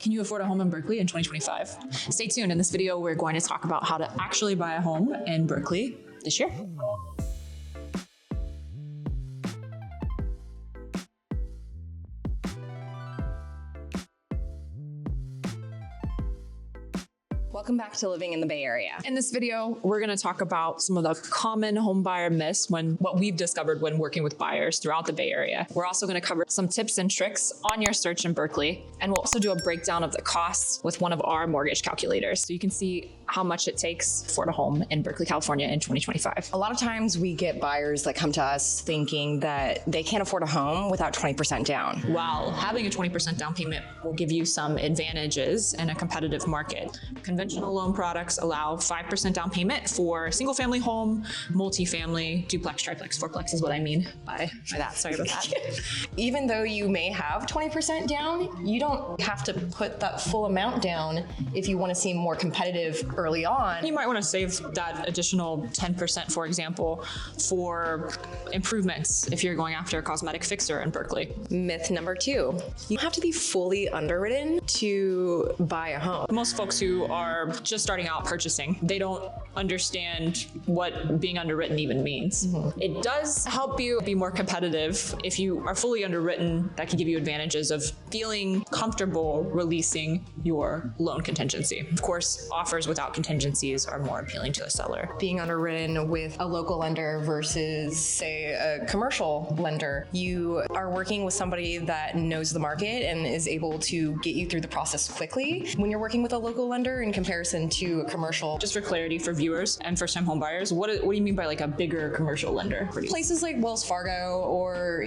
Can you afford a home in Berkeley in 2025? Stay tuned. In this video, we're going to talk about how to actually buy a home in Berkeley this year. Welcome back to Living in the Bay Area. In this video, we're going to talk about some of the common home buyer myths what we've discovered when working with buyers throughout the Bay Area. We're also going to cover some tips and tricks on your search in Berkeley, and we'll also do a breakdown of the costs with one of our mortgage calculators so you can see how much it takes to afford a home in Berkeley, California in 2025. A lot of times we get buyers that come to us thinking that they can't afford a home without 20% down. While having a 20% down payment will give you some advantages in a competitive market. Conventional loan products allow 5% down payment for single family home, multifamily, duplex, triplex, fourplex is what I mean by that. Sorry about that. Even though you may have 20% down, you don't have to put that full amount down if you want to seem more competitive early on. You might want to save that additional 10%, for example, for improvements if you're going after a cosmetic fixer in Berkeley. Myth number 2, you have to be fully underwritten to buy a home. Most folks who are just starting out purchasing, they don't understand what being underwritten even means. It does help you be more competitive. If you are fully underwritten, that can give you advantages of feeling comfortable releasing your loan contingency. Of course, offers without contingencies are more appealing to a seller. Being underwritten with a local lender versus, say, a commercial lender, you are working with somebody that knows the market and is able to get you through the process quickly. When you're working with a local lender in comparison to a commercial. Just for clarity for viewers and first-time home buyers, what do you mean by like a bigger commercial lender? Places like Wells Fargo or,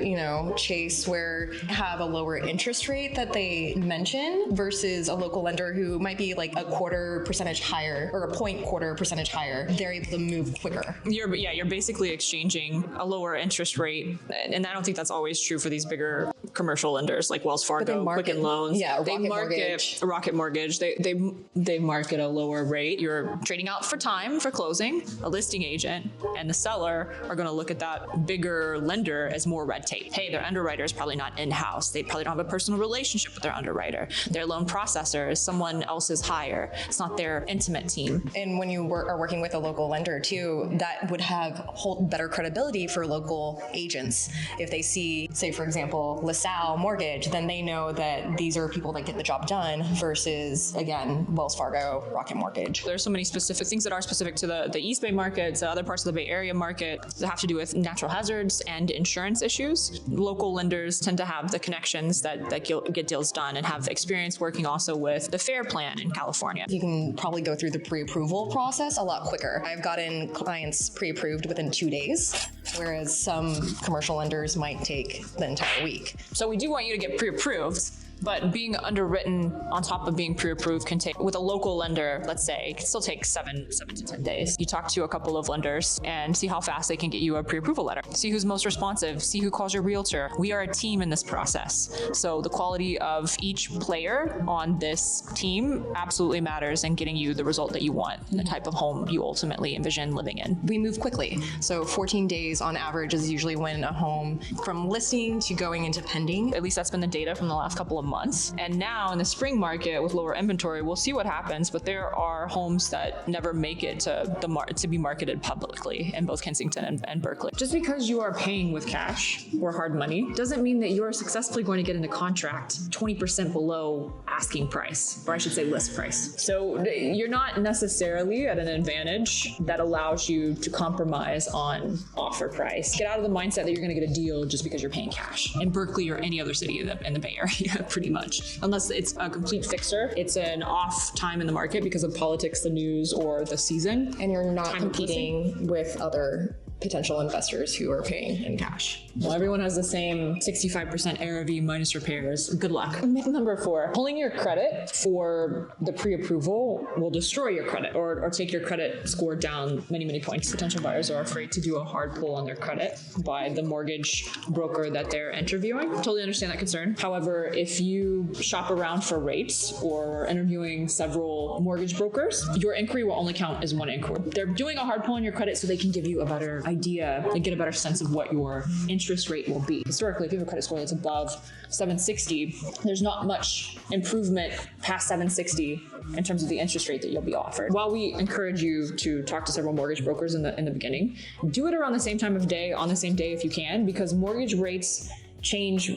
Chase, where have a lower interest rate that they mention versus a local lender who might be like a quarter percentage higher or a 0.25 percentage higher. They're able to move quicker. You're basically exchanging a lower interest rate, and I don't think that's always true for these bigger commercial lenders like Wells Fargo, Quicken Loans. Yeah, they market a Rocket Mortgage. They market a lower rate. You're trading out for time for closing. A listing agent and the seller are going to look at that bigger lender as more red tape. Hey, their underwriter is probably not in-house. They probably don't have a personal relationship with their underwriter. Their loan processor is someone else's hire. It's not their intimate team. And when you are working with a local lender too, that would hold better credibility for local agents. If they see, say for example, LaSalle Mortgage, then they know that these are people that get the job done versus, again, Wells Fargo, Rocket Mortgage. There's so many specific things that are specific to the East Bay market, to other parts of the Bay Area market that have to do with natural hazards and insurance issues. Local lenders tend to have the connections that get deals done and have experience working also with the FAIR plan in California. You can probably go through the pre-approval process a lot quicker. I've gotten clients pre-approved within 2 days, whereas some commercial lenders might take the entire week. So we do want you to get pre-approved. But being underwritten on top of being pre-approved can take, with a local lender, let's say, it can still take 7 to 10 days. You talk to a couple of lenders and see how fast they can get you a pre-approval letter. See who's most responsive, see who calls your realtor. We are a team in this process. So the quality of each player on this team absolutely matters in getting you the result that you want and the type of home you ultimately envision living in. We move quickly. So 14 days on average is usually when a home from listing to going into pending. At least that's been the data from the last couple of months. And now in the spring market with lower inventory, we'll see what happens, but there are homes that never make it to be marketed publicly in both Kensington and Berkeley. Just because you are paying with cash or hard money doesn't mean that you are successfully going to get into contract 20% below asking price, or I should say list price. So you're not necessarily at an advantage that allows you to compromise on offer price. Get out of the mindset that you're going to get a deal just because you're paying cash in Berkeley or any other city in the Bay Area. Pretty much. Unless it's a complete fixer, it's an off time in the market because of politics, the news, or the season. And you're not competing with other potential investors who are paying in cash. Well, everyone has the same 65% ARV minus repairs. Good luck. Myth number 4, pulling your credit for the pre-approval will destroy your credit or take your credit score down many, many points. Potential buyers are afraid to do a hard pull on their credit by the mortgage broker that they're interviewing. Totally understand that concern. However, if you shop around for rates or interviewing several mortgage brokers, your inquiry will only count as one inquiry. They're doing a hard pull on your credit so they can give you a better idea and get a better sense of what your interest rate will be. Historically, if you have a credit score that's above 760, there's not much improvement past 760 in terms of the interest rate that you'll be offered. While we encourage you to talk to several mortgage brokers in the beginning, do it around the same time of day, on the same day if you can, because mortgage rates change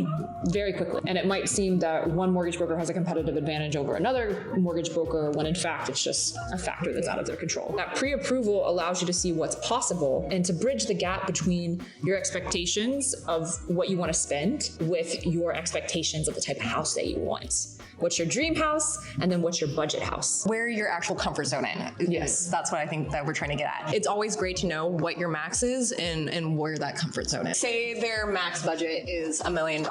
very quickly. And it might seem that one mortgage broker has a competitive advantage over another mortgage broker when in fact it's just a factor that's out of their control. That pre-approval allows you to see what's possible and to bridge the gap between your expectations of what you want to spend with your expectations of the type of house that you want. What's your dream house, and then what's your budget house? Where your actual comfort zone is. Yes. That's what I think that we're trying to get at. It's always great to know what your max is and where that comfort zone is. Say their max budget is $1 million.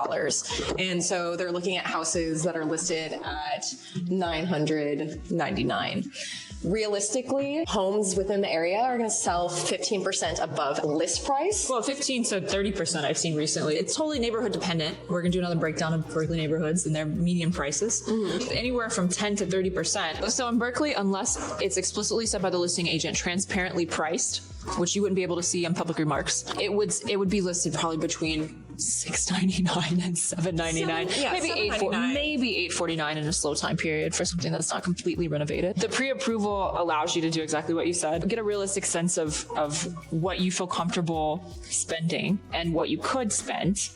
And so they're looking at houses that are listed at $999. Realistically, homes within the area are going to sell 15% above list price. Well, 15 to 30% I've seen recently. It's totally neighborhood dependent. We're going to do another breakdown of Berkeley neighborhoods and their median prices. Anywhere from 10 to 30%. So in Berkeley, unless it's explicitly said by the listing agent, transparently priced, which you wouldn't be able to see on public remarks, it would be listed probably between $699 and $799, maybe $849 in a slow time period for something that's not completely renovated. The pre-approval allows you to do exactly what you said. Get a realistic sense of what you feel comfortable spending and what you could spend,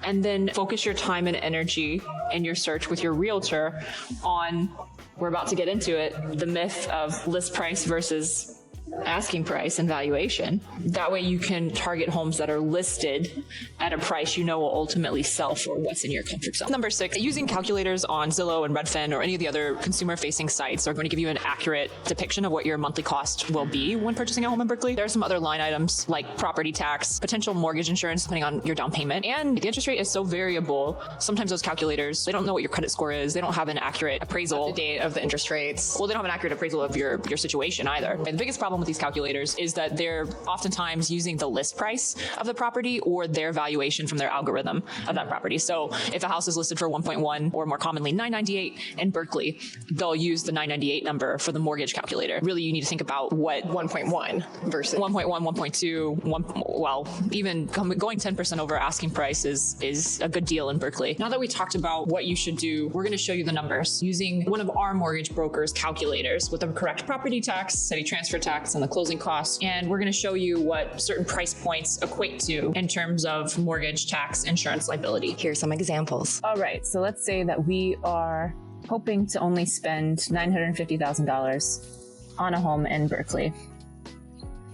and then focus your time and energy in your search with your realtor on, we're about to get into it, the myth of list price versus asking price and valuation. That way you can target homes that are listed at a price you know will ultimately sell for what's in your comfort zone. Number 6, using calculators on Zillow and Redfin or any of the other consumer-facing sites are going to give you an accurate depiction of what your monthly cost will be when purchasing a home in Berkeley. There are some other line items like property tax, potential mortgage insurance depending on your down payment, and the interest rate is so variable. Sometimes those calculators, they don't know what your credit score is. They don't have an accurate appraisal. The date of the interest rates. Well, they don't have an accurate appraisal of your situation either. And the biggest problem with these calculators is that they're oftentimes using the list price of the property or their valuation from their algorithm of that property. So if a house is listed for 1.1 or more commonly 998 in Berkeley, they'll use the 998 number for the mortgage calculator. Really, you need to think about what 1.1 versus 1.1, 1.2, well, even going 10% over asking price is a good deal in Berkeley. Now that we talked about what you should do, we're going to show you the numbers using one of our mortgage brokers' calculators with the correct property tax, city transfer tax, and the closing costs. And we're going to show you what certain price points equate to in terms of mortgage, tax, insurance, liability. Here's some examples. All right, so let's say that we are hoping to only spend $950,000 on a home in Berkeley.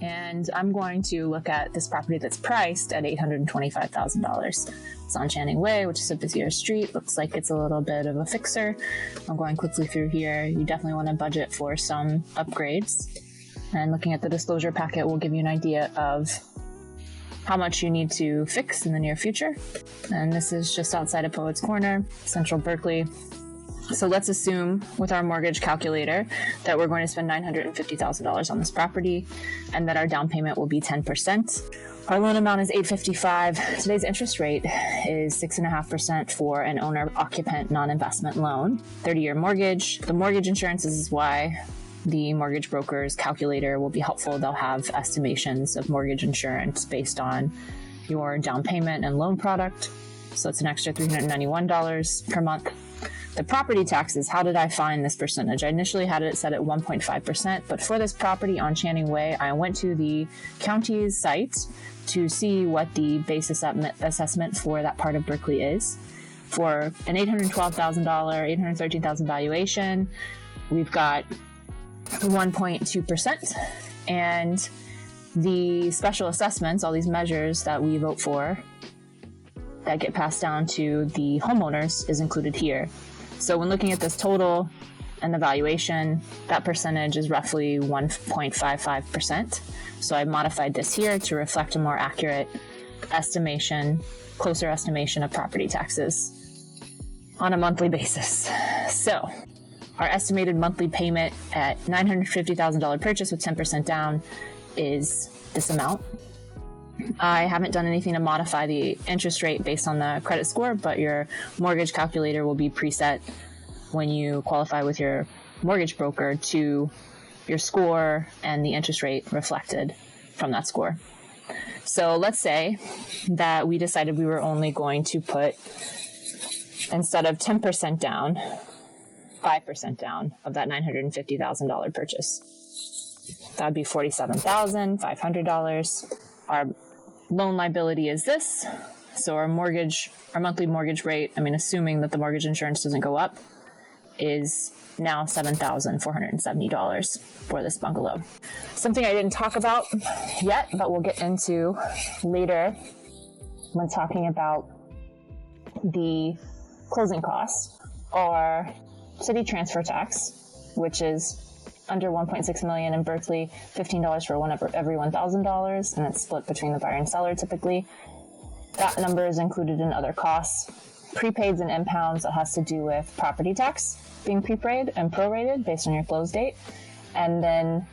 And I'm going to look at this property that's priced at $825,000. It's on Channing Way, which is a busier street. Looks like it's a little bit of a fixer. I'm going quickly through here. You definitely want to budget for some upgrades. And looking at the disclosure packet will give you an idea of how much you need to fix in the near future. And this is just outside of Poets Corner, Central Berkeley. So let's assume with our mortgage calculator that we're going to spend $950,000 on this property and that our down payment will be 10%. Our loan amount is $855. Today's interest rate is 6.5% for an owner-occupant non-investment loan. 30-year mortgage. The mortgage insurance is why the mortgage broker's calculator will be helpful. They'll have estimations of mortgage insurance based on your down payment and loan product. So it's an extra $391 per month. The property taxes, how did I find this percentage? I initially had it set at 1.5%, but for this property on Channing Way, I went to the county's site to see what the base assessment for that part of Berkeley is. For an $812,000, $813,000 valuation, we've got 1.2%, and the special assessments, all these measures that we vote for that get passed down to the homeowners, is included here. So when looking at this total and the valuation, that percentage is roughly 1.55%. So I modified this here to reflect a more accurate estimation, closer estimation of property taxes on a monthly basis. So our estimated monthly payment at $950,000 purchase with 10% down is this amount. I haven't done anything to modify the interest rate based on the credit score, but your mortgage calculator will be preset when you qualify with your mortgage broker to your score and the interest rate reflected from that score. So let's say that we decided we were only going to put, instead of 10% down, 5% down of that $950,000 purchase. That would be $47,500. Our loan liability is this. So our monthly mortgage rate, assuming that the mortgage insurance doesn't go up, is now $7,470 for this bungalow. Something I didn't talk about yet, but we'll get into later when talking about the closing costs, are city transfer tax, which is under $1.6 million in Berkeley, $15 for every $1,000, and it's split between the buyer and seller typically. That number is included in other costs. Prepaids and impounds, that has to do with property tax being prepaid and prorated based on your close date, and then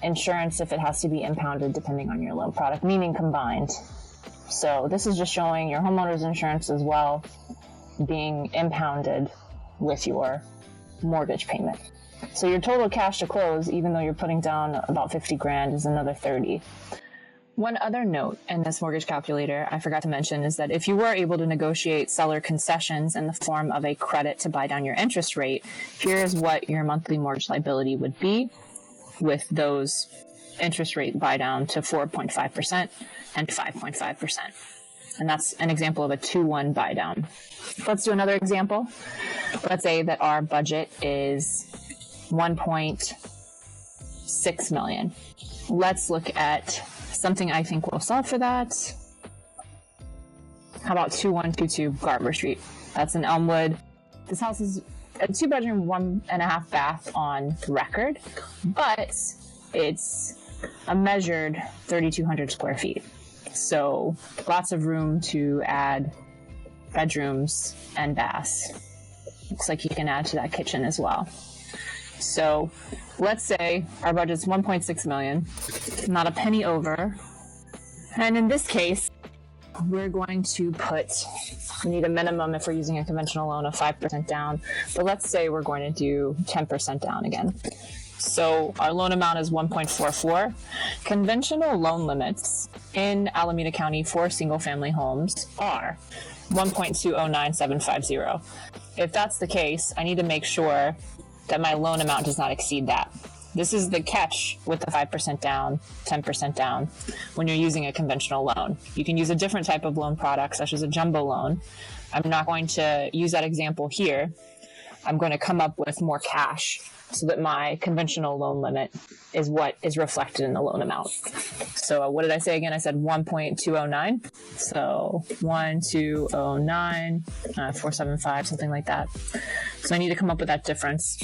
insurance if it has to be impounded depending on your loan product, meaning combined. So this is just showing your homeowner's insurance as well being impounded with your mortgage payment. So your total cash to close, even though you're putting down about 50 grand, is another 30. One other note in this mortgage calculator I forgot to mention is that if you were able to negotiate seller concessions in the form of a credit to buy down your interest rate, here's what your monthly mortgage liability would be with those interest rate buy down to 4.5% and 5.5%. And that's an example of a 2-1 buy down. Let's do another example. Let's say that our budget is $1.6 million. Let's look at something I think will sell for that. How about 2122 Garber Street? That's in Elmwood. This house is a 2-bedroom, 1.5 bath on record, but it's a measured 3,200 square feet. So lots of room to add bedrooms and baths. Looks like you can add to that kitchen as well. So let's say our budget's $1.6 million, not a penny over. And in this case, we're going to we need a minimum if we're using a conventional loan of 5% down, but let's say we're going to do 10% down again. So our loan amount is 1.44. Conventional loan limits in Alameda County for single family homes are 1.209750. If that's the case, I need to make sure that my loan amount does not exceed that. This is the catch with the 5% down, 10% down when you're using a conventional loan. You can use a different type of loan product, such as a jumbo loan. I'm not going to use that example here. I'm going to come up with more cash so that my conventional loan limit is what is reflected in the loan amount. So what did I say again? I said 1.209. So 1.209, 475, something like that. So I need to come up with that difference.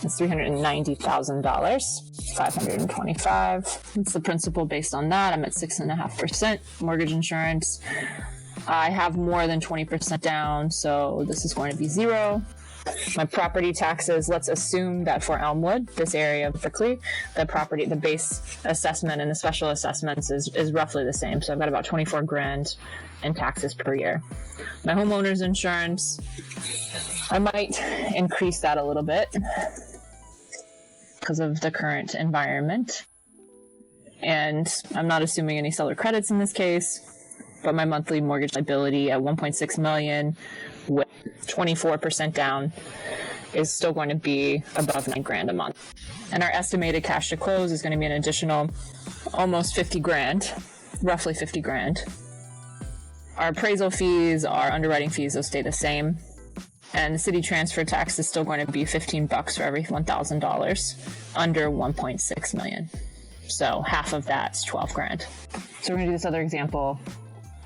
It's $390,000, 525. What's the principal based on that? I'm at 6.5% mortgage insurance. I have more than 20% down, so this is going to be 0. My property taxes, let's assume that for Elmwood, this area of Berkeley, the base assessment and the special assessments is roughly the same. So I've got about 24 grand in taxes per year. My homeowner's insurance, I might increase that a little bit because of the current environment. And I'm not assuming any seller credits in this case, but my monthly mortgage liability at 1.6 million with 24% down is still going to be above 9 grand a month. And our estimated cash to close is going to be an additional almost 50 grand, roughly 50 grand. Our appraisal fees, our underwriting fees will stay the same. And the city transfer tax is still going to be $15 for every $1,000 under 1.6 million. So half of that's 12 grand. So we're going to do this other example.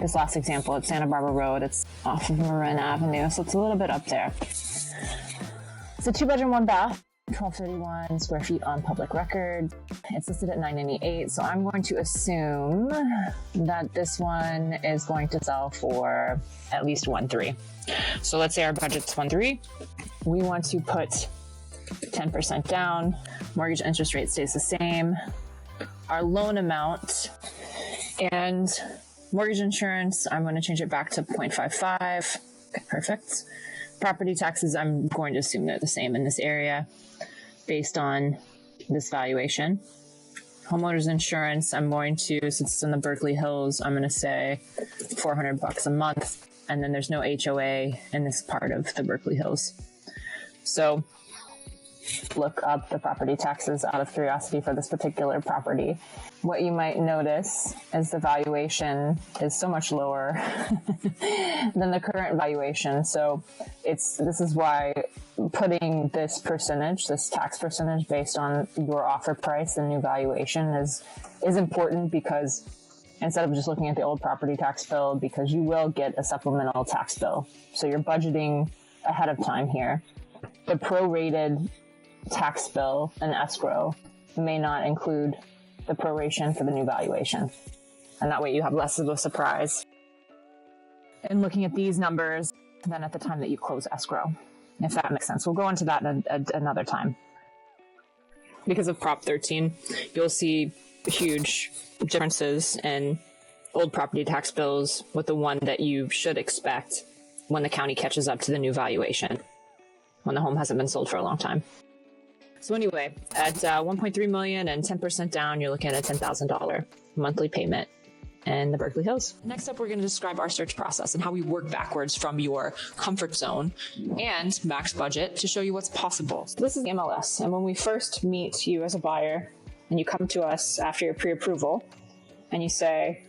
This last example at Santa Barbara Road. It's off of Marin Avenue, so it's a little bit up there. It's a 2-bedroom, 1 bath, 1231 square feet on public record. It's listed at $998, so I'm going to assume that this one is going to sell for at least 1.3. So let's say our budget's 1.3. We want to put 10% down. Mortgage interest rate stays the same. Our loan amount and mortgage insurance, I'm going to change it back to 0.55. Okay, perfect. Property taxes, I'm going to assume they're the same in this area based on this valuation. Homeowners insurance, I'm going to, since it's in the Berkeley Hills, I'm going to say $400 a month. And then there's no HOA in this part of the Berkeley Hills. So look up the property taxes out of curiosity for this particular property. What you might notice is the valuation is so much lower than the current valuation. So this is why putting this percentage, this tax percentage based on your offer price and new valuation is important, because instead of just looking at the old property tax bill, because you will get a supplemental tax bill. So you're budgeting ahead of time here. The prorated tax bill and escrow may not include the proration for the new valuation. And that way you have less of a surprise in looking at these numbers than at the time that you close escrow, if that makes sense. We'll go into that another time. Because of Prop 13, you'll see huge differences in old property tax bills with the one that you should expect when the county catches up to the new valuation, when the home hasn't been sold for a long time. So anyway, at $1.3 million and 10% down, you're looking at a $10,000 monthly payment in the Berkeley Hills. Next up, we're going to describe our search process and how we work backwards from your comfort zone and max budget to show you what's possible. So this is the MLS. And when we first meet you as a buyer and you come to us after your pre-approval and you say,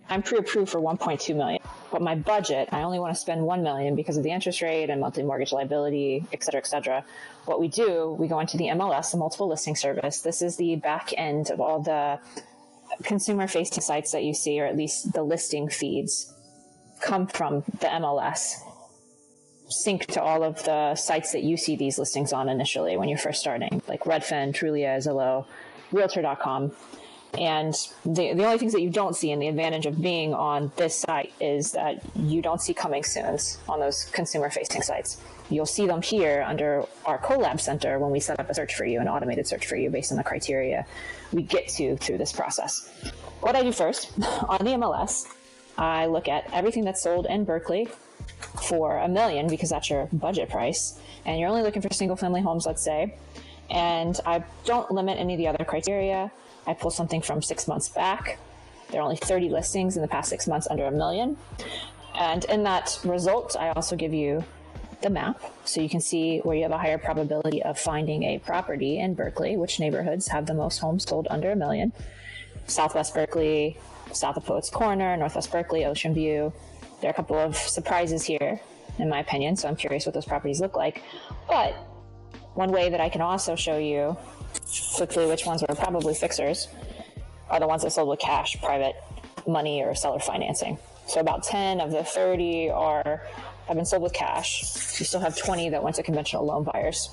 I'm pre-approved for $1.2 million, but my budget, I only want to spend $1 million because of the interest rate and monthly mortgage liability, et cetera, et cetera. What we do, we go into the MLS, the multiple listing service. This is the back end of all the consumer facing sites that you see, or at least the listing feeds come from the MLS. Sync to all of the sites that you see these listings on initially when you're first starting, like Redfin, Trulia, Zillow, Realtor.com. And the only things that you don't see, and the advantage of being on this site, is that you don't see coming soons on those consumer-facing sites. You'll see them here under our Collab Center when we set up a search for you, an automated search for you based on the criteria we get to through this process. What I do first, on the MLS, I look at everything that's sold in Berkeley for $1 million, because that's your budget price, and you're only looking for single-family homes, let's say, and I don't limit any of the other criteria. I pull something from 6 months back. There are only 30 listings in the past 6 months under $1 million. And in that result, I also give you the map, so you can see where you have a higher probability of finding a property in Berkeley, which neighborhoods have the most homes sold under $1 million. Southwest Berkeley, south of Poets Corner, Northwest Berkeley, Ocean View. There are a couple of surprises here, in my opinion, so I'm curious what those properties look like. But one way that I can also show you quickly which ones were probably fixers are the ones that sold with cash, private money, or seller financing. So about 10 of the 30 have been sold with cash. You still have 20 that went to conventional loan buyers.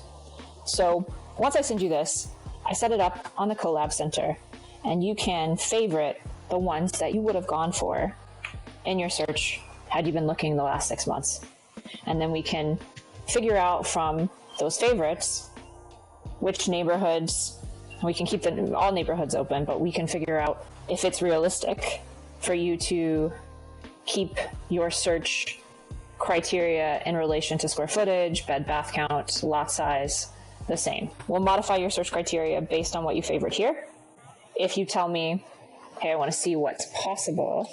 So once I send you this, I set it up on the Collab Center, and you can favorite the ones that you would have gone for in your search had you been looking the last 6 months. And then we can figure out from those favorites which neighborhoods, we can keep all neighborhoods open, but we can figure out if it's realistic for you to keep your search criteria in relation to square footage, bed bath count, lot size the same. We'll modify your search criteria based on what you favorite here. If you tell me, hey, I want to see what's possible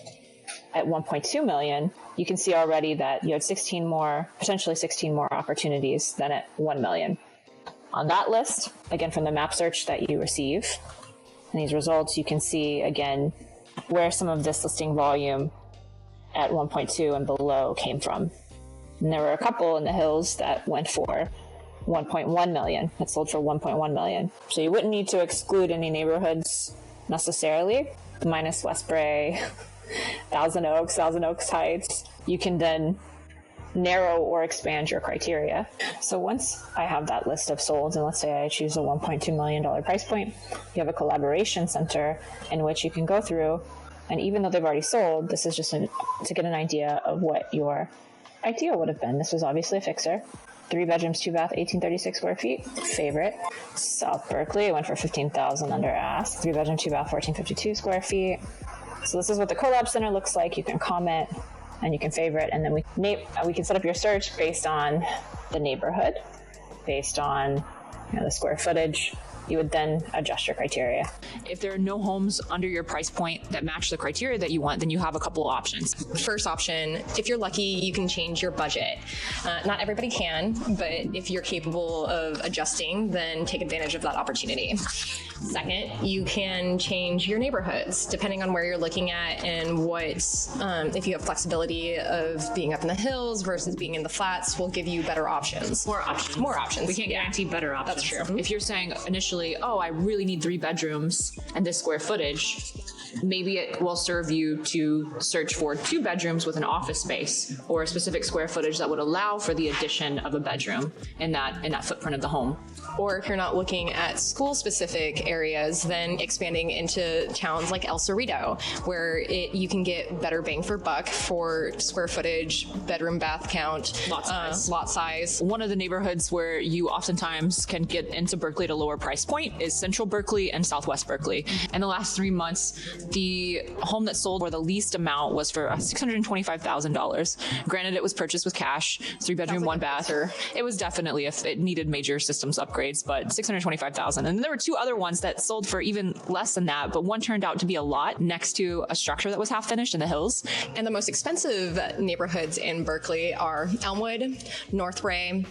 at 1.2 million, you can see already that you had potentially 16 more opportunities than at 1 million. On that list, again, from the map search that you receive, and these results, you can see, again, where some of this listing volume at 1.2 and below came from. And there were a couple in the hills that went for 1.1 million, that sold for 1.1 million. So you wouldn't need to exclude any neighborhoods necessarily, minus Westbury, Thousand Oaks Heights. You can then narrow or expand your criteria. So once I have that list of solds, and let's say I choose a $1.2 million price point, you have a collaboration center in which you can go through, and even though they've already sold, this is just to get an idea of what your idea would have been. This was obviously a fixer. 3 bedrooms, 2 bath, 1836 square feet. Favorite. South Berkeley went for $15,000 under ask. 3 bedroom, 2 bath, 1452 square feet. So this is what the Collab Center looks like. You can comment and you can favorite, and then we can set up your search based on the neighborhood, based on the square footage, you would then adjust your criteria. If there are no homes under your price point that match the criteria that you want, then you have a couple of options. First option, if you're lucky, you can change your budget. Not everybody can, but if you're capable of adjusting, then take advantage of that opportunity. Second, you can change your neighborhoods depending on where you're looking at and what, if you have flexibility of being up in the hills versus being in the flats, will give you better options. More options. More options. We can't guarantee better options. That's true. If you're saying initially, oh, I really need 3 bedrooms and this square footage, maybe it will serve you to search for 2 bedrooms with an office space or a specific square footage that would allow for the addition of a bedroom in that footprint of the home. Or if you're not looking at school-specific areas, then expanding into towns like El Cerrito, where you can get better bang for buck for square footage, bedroom, bath count, lot size. One of the neighborhoods where you oftentimes can get into Berkeley at a lower price point is Central Berkeley and Southwest Berkeley. In the last 3 months, the home that sold for the least amount was for $625,000. Granted, it was purchased with cash, 3-bedroom, 1-bath. It was definitely, it needed major systems upgrades, but $625,000. And there were 2 other ones that sold for even less than that, but one turned out to be a lot next to a structure that was half finished in the hills. And the most expensive neighborhoods in Berkeley are Elmwood, North Ray,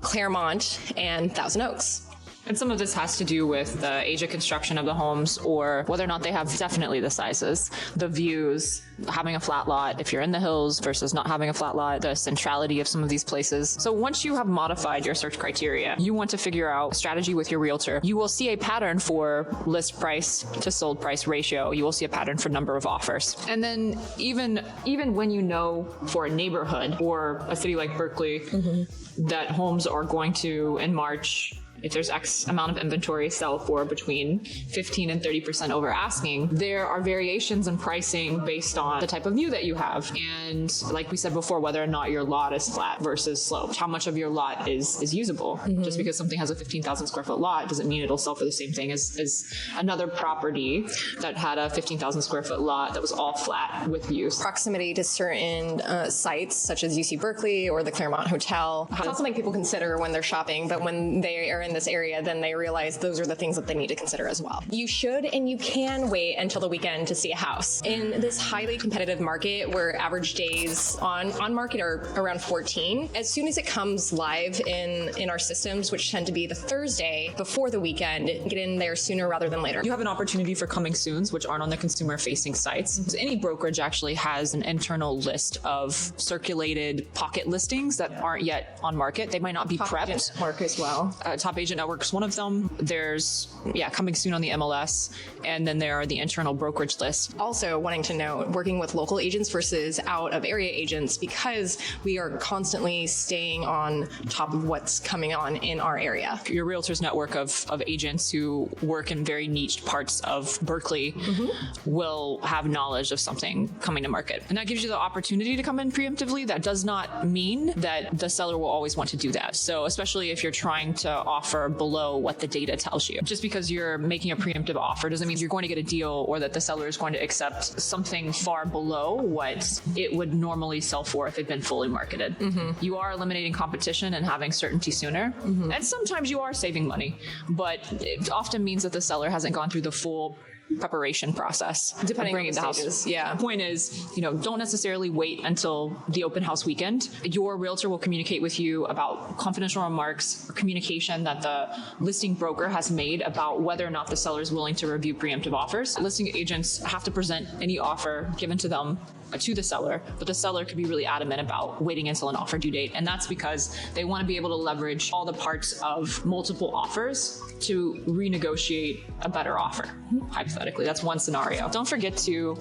Claremont, and Thousand Oaks. And some of this has to do with the age of construction of the homes or whether or not they have definitely the sizes, the views, having a flat lot if you're in the hills versus not having a flat lot, the centrality of some of these places. So once you have modified your search criteria, you want to figure out strategy with your realtor. You will see a pattern for list price to sold price ratio. You will see a pattern for number of offers. And then even when you know for a neighborhood or a city like Berkeley that homes are going to, in March, if there's X amount of inventory, sell for between 15 and 30% over asking, there are variations in pricing based on the type of view that you have. And like we said before, whether or not your lot is flat versus sloped, how much of your lot is usable. Just because something has a 15,000 square foot lot doesn't mean it'll sell for the same thing as another property that had a 15,000 square foot lot that was all flat with views. Proximity to certain sites such as UC Berkeley or the Claremont Hotel. It's not something people consider when they're shopping, but when they are in this area, then they realize those are the things that they need to consider as well. You should and you can wait until the weekend to see a house. In this highly competitive market where average days on market are around 14, as soon as it comes live in our systems, which tend to be the Thursday before the weekend, get in there sooner rather than later. You have an opportunity for coming soons, which aren't on the consumer facing sites. Any brokerage actually has an internal list of circulated pocket listings that aren't yet on market. They might not be prepped. Mark as well. Top Agent Network's one of them. There's, coming soon on the MLS. And then there are the internal brokerage lists. Also wanting to know, working with local agents versus out of area agents, because we are constantly staying on top of what's coming on in our area. Your realtor's network of agents who work in very niche parts of Berkeley will have knowledge of something coming to market. And that gives you the opportunity to come in preemptively. That does not mean that the seller will always want to do that. So especially if you're trying to offer below what the data tells you. Just because you're making a preemptive offer doesn't mean you're going to get a deal or that the seller is going to accept something far below what it would normally sell for if it'd been fully marketed. You are eliminating competition and having certainty sooner. And sometimes you are saving money, but it often means that the seller hasn't gone through the full preparation process. Depending bringing on the stages. house. Yeah. The point is, don't necessarily wait until the open house weekend. Your realtor will communicate with you about confidential remarks or communication that the listing broker has made about whether or not the seller is willing to review preemptive offers. Listing agents have to present any offer given to them to the seller, but the seller could be really adamant about waiting until an offer due date. And that's because they want to be able to leverage all the parts of multiple offers to renegotiate a better offer. Hypothetically, that's one scenario. Don't forget to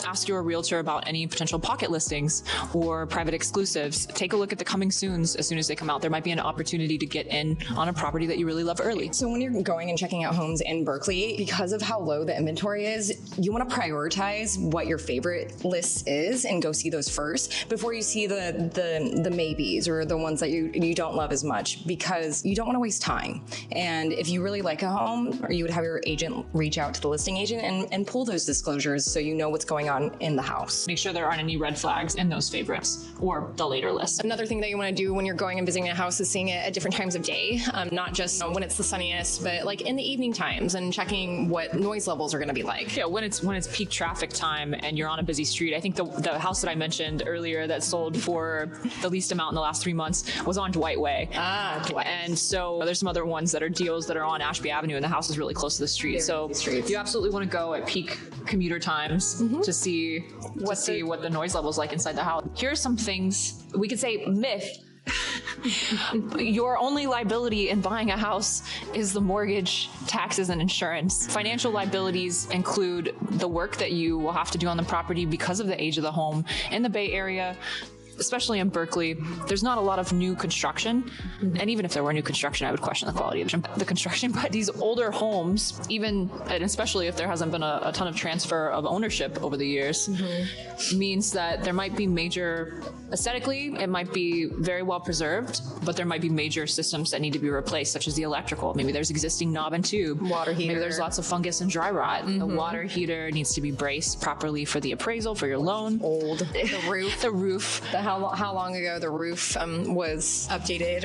ask your realtor about any potential pocket listings or private exclusives. Take a look at the coming soons as soon as they come out. There might be an opportunity to get in on a property that you really love early. So when you're going and checking out homes in Berkeley, because of how low the inventory is, you want to prioritize what your favorite list is is and go see those first before you see the maybes or the ones that you don't love as much, because you don't want to waste time. And if you really like a home, or you would have your agent reach out to the listing agent and pull those disclosures so you know what's going on in the house. Make sure there aren't any red flags in those favorites or the later list. Another thing that you want to do when you're going and visiting a house is seeing it at different times of day, not just when it's the sunniest, but like in the evening times, and checking what noise levels are going to be like. Yeah, when it's peak traffic time and you're on a busy street. I think the house that I mentioned earlier that sold for the least amount in the last 3 months was on Dwight Way. Dwight. And so there's some other ones that are deals that are on Ashby Avenue, and the house is really close to the street. So you absolutely want to go at peak commuter times to see what the noise level is like inside the house. Here are some things we could say myth. Your only liability in buying a house is the mortgage, taxes, and insurance. Financial liabilities include the work that you will have to do on the property because of the age of the home. In the Bay Area, especially in Berkeley, there's not a lot of new construction. And even if there were new construction, I would question the quality of the construction. But these older homes, and especially if there hasn't been a ton of transfer of ownership over the years, means that there might be major, aesthetically, it might be very well preserved, but there might be major systems that need to be replaced, such as the electrical. Maybe there's existing knob and tube. Water heater. Maybe there's lots of fungus and dry rot. The water heater needs to be braced properly for the appraisal, for your loan. Old. The roof. The roof. How long ago the roof was updated,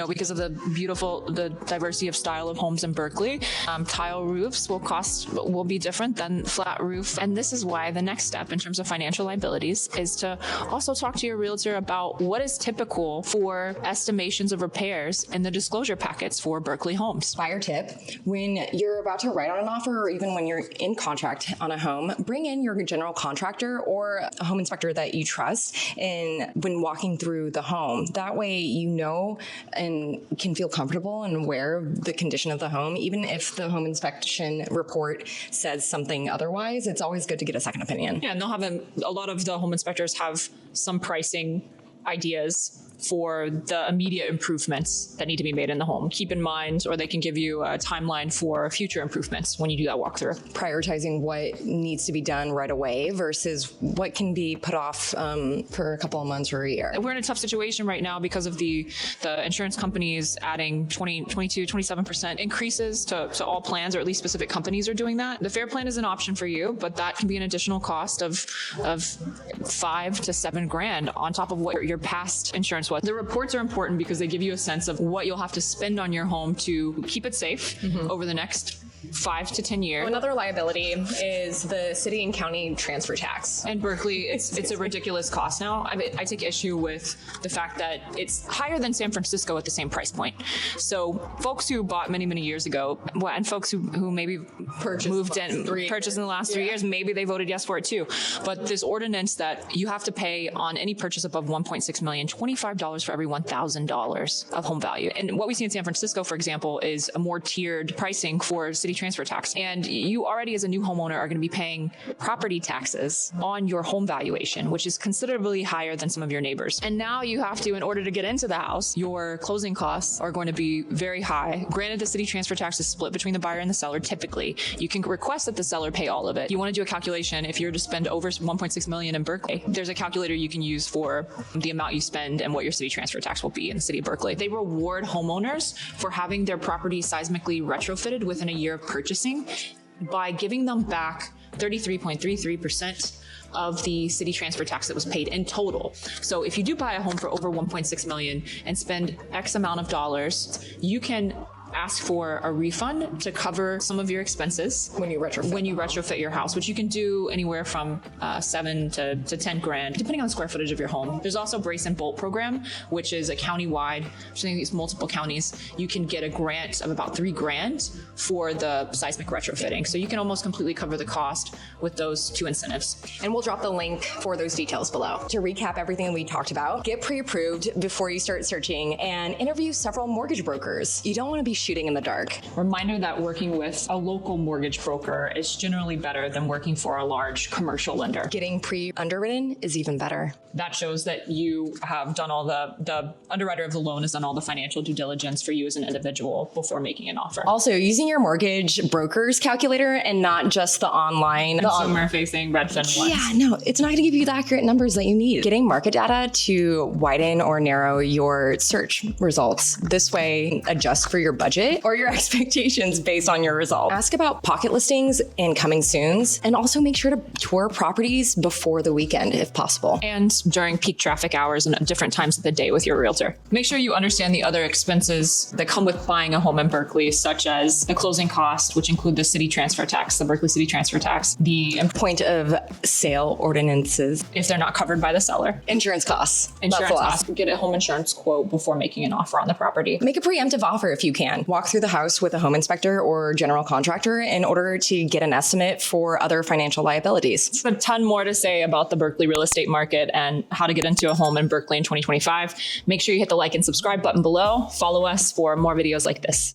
because of the diversity of style of homes in Berkeley. Tile roofs will be different than flat roof. And this is why the next step in terms of financial liabilities is to also talk to your realtor about what is typical for estimations of repairs in the disclosure packets for Berkeley homes. Buyer tip: when you're about to write on an offer, or even when you're in contract on a home, bring in your general contractor or a home inspector that you trust when walking through the home. That way you know and can feel comfortable and aware of the condition of the home. Even if the home inspection report says something otherwise, it's always good to get a second opinion. Yeah, and they'll have a lot of the home inspectors have some pricing ideas for the immediate improvements that need to be made in the home. Keep in mind, or they can give you a timeline for future improvements when you do that walkthrough. Prioritizing what needs to be done right away versus what can be put off for a couple of months or a year. We're in a tough situation right now because of the insurance companies adding 27% increases to all plans, or at least specific companies are doing that. The Fair Plan is an option for you, but that can be an additional cost of $5,000 to $7,000 on top of what your past insurance was. The reports are important because they give you a sense of what you'll have to spend on your home to keep it safe over the next 5 to 10 years. Another liability is the city and county transfer tax. In Berkeley, it's a ridiculous cost now. I take issue with the fact that it's higher than San Francisco at the same price point. So folks who bought many, many years ago, and folks who maybe purchased in the last 3 years, maybe they voted yes for it too. But this ordinance that you have to pay on any purchase above $1.6 million, $25 for every $1,000 of home value. And what we see in San Francisco, for example, is a more tiered pricing for city transfer tax. And you already as a new homeowner are going to be paying property taxes on your home valuation, which is considerably higher than some of your neighbors. And now you have to, in order to get into the house, your closing costs are going to be very high. Granted, the city transfer tax is split between the buyer and the seller. Typically, you can request that the seller pay all of it. You want to do a calculation. If you're to spend over $1.6 million in Berkeley, there's a calculator you can use for the amount you spend and what your city transfer tax will be in the city of Berkeley. They reward homeowners for having their property seismically retrofitted within a year of purchasing by giving them back 33.33% of the city transfer tax that was paid in total. So if you do buy a home for over 1.6 million and spend X amount of dollars, you can ask for a refund to cover some of your expenses when you retrofit your house, which you can do anywhere from $7,000 to $10,000, depending on the square footage of your home. There's also Brace and Bolt program, which is a county-wide, which I think it's multiple counties. You can get a grant of about $3,000 for the seismic retrofitting. So you can almost completely cover the cost with those two incentives. And we'll drop the link for those details below. To recap everything we talked about, get pre-approved before you start searching and interview several mortgage brokers. You don't want to be shooting in the dark. Reminder that working with a local mortgage broker is generally better than working for a large commercial lender. Getting pre-underwritten is even better. That shows that you have done all the underwriter of the loan has done all the financial due diligence for you as an individual before making an offer. Also, using your mortgage broker's calculator and not just the online Consumer-facing Redfin ones. Yeah, no, it's not going to give you the accurate numbers that you need. Getting market data to widen or narrow your search results. This way, adjust for your budget or your expectations based on your results. Ask about pocket listings and coming soons, and also make sure to tour properties before the weekend if possible. And during peak traffic hours and at different times of the day with your realtor. Make sure you understand the other expenses that come with buying a home in Berkeley, such as the closing costs, which include the city transfer tax, the Berkeley city transfer tax, the point of sale ordinances, if they're not covered by the seller, insurance costs. Insurance costs. Get a home insurance quote before making an offer on the property. Make a preemptive offer if you can. Walk through the house with a home inspector or general contractor in order to get an estimate for other financial liabilities. There's a ton more to say about the Berkeley real estate market and how to get into a home in Berkeley in 2025. Make sure you hit the like and subscribe button below. Follow us for more videos like this.